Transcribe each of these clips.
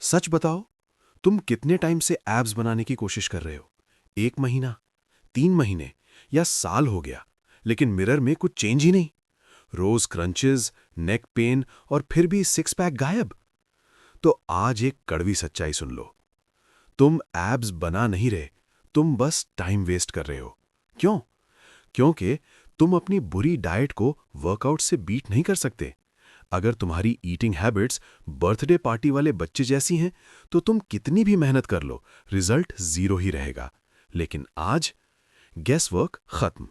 सच बताओ, तुम कितने टाइम से एब्स बनाने की कोशिश कर रहे हो? 1 महीना, 3 महीने या साल हो गया, लेकिन मिरर में कुछ चेंज ही नहीं। रोज क्रंचेस, नेक पेन और फिर भी सिक्स पैक गायब। तो आज एक कड़वी सच्चाई सुन लो। तुम एब्स बना नहीं रहे, तुम बस टाइम वेस्ट कर रहे हो। क्यों? क्योंकि तुम अपनी बुरी डाइट को वर्कआउट से बीट नहीं कर सकते। अगर तुम्हारी ईटिंग हैबिट्स बर्थडे पार्टी वाले बच्चे जैसी हैं, तो तुम कितनी भी मेहनत कर लो, रिजल्ट जीरो ही रहेगा। लेकिन आज गेस वर्क खत्म।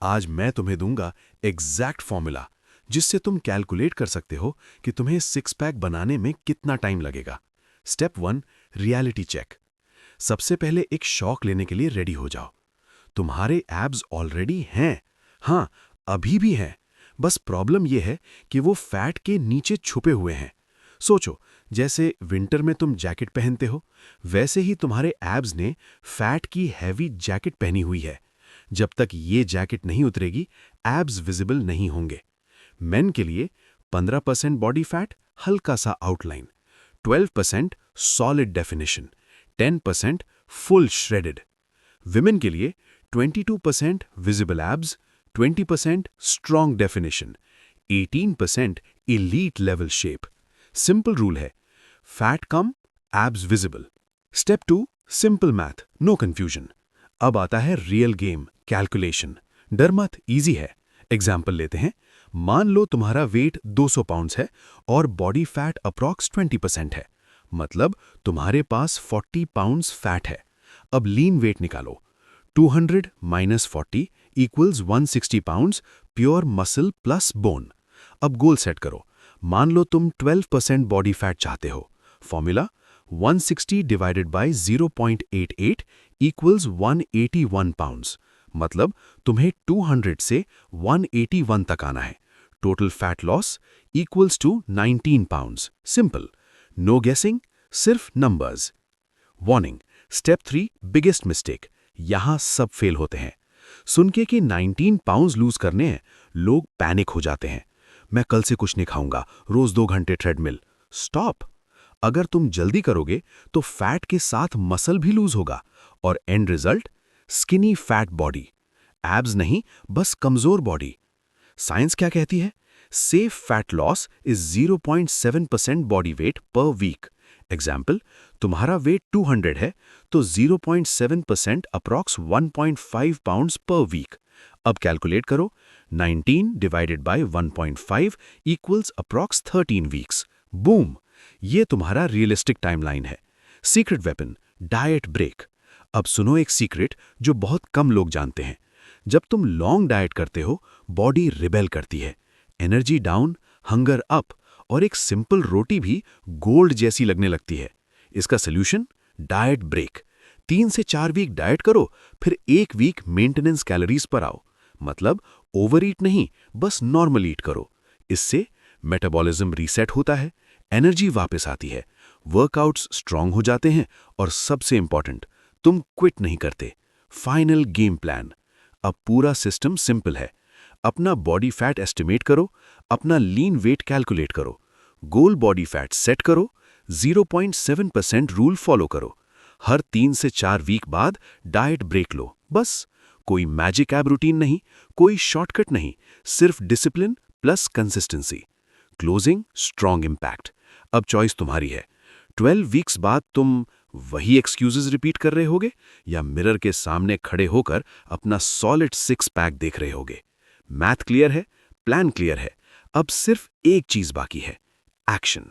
आज मैं तुम्हें दूंगा एग्जैक्ट फॉर्मूला, जिससे तुम कैलकुलेट कर सकते हो कि तुम्हें सिक्स पैक बनाने में कितना टाइम लगेगा। Step 1, reality check. सबसे पहले एक शॉक लेने के लिए रेडी हो जाओ। तुम्हारे एब्स ऑलरेडी हैं। हाँ, अभी भी हैं। बस प्रॉब्लम यह है कि वो फैट के नीचे छुपे हुए हैं। सोचो, जैसे विंटर में तुम जैकेट पहनते हो, वैसे ही तुम्हारे एब्स ने फैट की हैवी जैकेट पहनी हुई है। जब तक ये जैकेट नहीं उतरेगी, एब्स विजिबल नहीं होंगे। मेन के लिए 15% बॉडी फैट, हल्का सा outline, 12% solid definition, 10% full shredded. Women के लिए 22% visible abs, 20% strong definition, 18% elite level shape. Simple rule है, फैट कम, abs visible. Step 2, simple math, no confusion. अब आता है रियल गेम, कैलकुलेशन। डर मत, इजी है। एग्जाम्पल लेते हैं। मान लो तुम्हारा वेट 200 पाउंड्स है और बॉडी फैट अप्रॉक्स 20% है। मतलब तुम्हारे पास 40 पाउंड्स फैट है। अब लीन वेट निकालो। 200 minus 40 equals 160 pounds pure muscle plus bone. अब गोल सेट करो। मान लो तुम 12% बॉडी फैट चाहते हो। Formula 160 divided by 0.88 equals 181 pounds. मतलब तुम्हें 200 से 181 तक आना है। Total fat loss equals to 19 pounds. Simple, no guessing, सिर्फ numbers. Warning, step 3, biggest mistake. यहां सब फेल होते हैं। सुन के कि 19 पाउंड्स लूज करने हैं, लोग पैनिक हो जाते हैं। मैं कल से कुछ नहीं खाऊंगा, रोज 2 घंटे ट्रेडमिल। स्टॉप। अगर तुम जल्दी करोगे तो फैट के साथ मसल भी लूज होगा और end result skinny fat body. Abs नहीं, बस कमजोर बॉडी। साइंस क्या कहती है? Safe fat loss is 0.7% body weight पर वीक। एग्जाम्पल, तुम्हारा वेट 200 है तो 0.7% अप्रॉक्स 1.5 पाउंड्स पर वीक। अब कैलकुलेट करो। 19 divided by 1.5 equals approx 13 weeks. Boom! ये तुम्हारा रियलिस्टिक टाइमलाइन है। Secret weapon, diet break. अब सुनो एक सीक्रेट जो बहुत कम लोग जानते हैं। जब तुम लॉन्ग डाइट करते हो, बॉडी रिबेल करती है। एनर्जी डाउन, हंगर अप और एक सिंपल रोटी भी गोल्ड जैसी लगने लगती है। इसका सोल्यूशन, डाइट ब्रेक। 3 से 4 वीक डाइट करो, फिर 1 वीक मेंटेनेंस कैलोरीज पर आओ। मतलब ओवर ईट नहीं, बस नॉर्मल ईट करो। इससे मेटाबॉलिज्म रीसेट होता है, एनर्जी वापस आती है, वर्कआउट्स स्ट्रांग हो जाते हैं और सबसे इंपॉर्टेंट, तुम क्विट नहीं करते। Final game plan. अब पूरा सिस्टम सिंपल है। अपना बॉडी फैट एस्टिमेट करो, अपना लीन वेट कैलकुलेट करो, गोल बॉडी फैट सेट करो, 0.7% रूल फॉलो करो। हर 3 से 4 वीक बाद डाइट ब्रेक लो। बस, कोई मैजिक ऐप रूटीन नहीं, कोई शॉर्टकट नहीं, सिर्फ discipline plus consistency. Closing, strong impact. अब चॉइस तुम्हारी है। 12 वीक्स बाद तुम वही एक्सक्यूजेस रिपीट कर रहे होगे या मिरर के सामने खड़े होकर अपना सॉलिड सिक्स पैक देख रहे होगे। मैथ क्लियर है, प्लान क्लियर है। अब सिर्फ एक चीज बाकी है, एक्शन।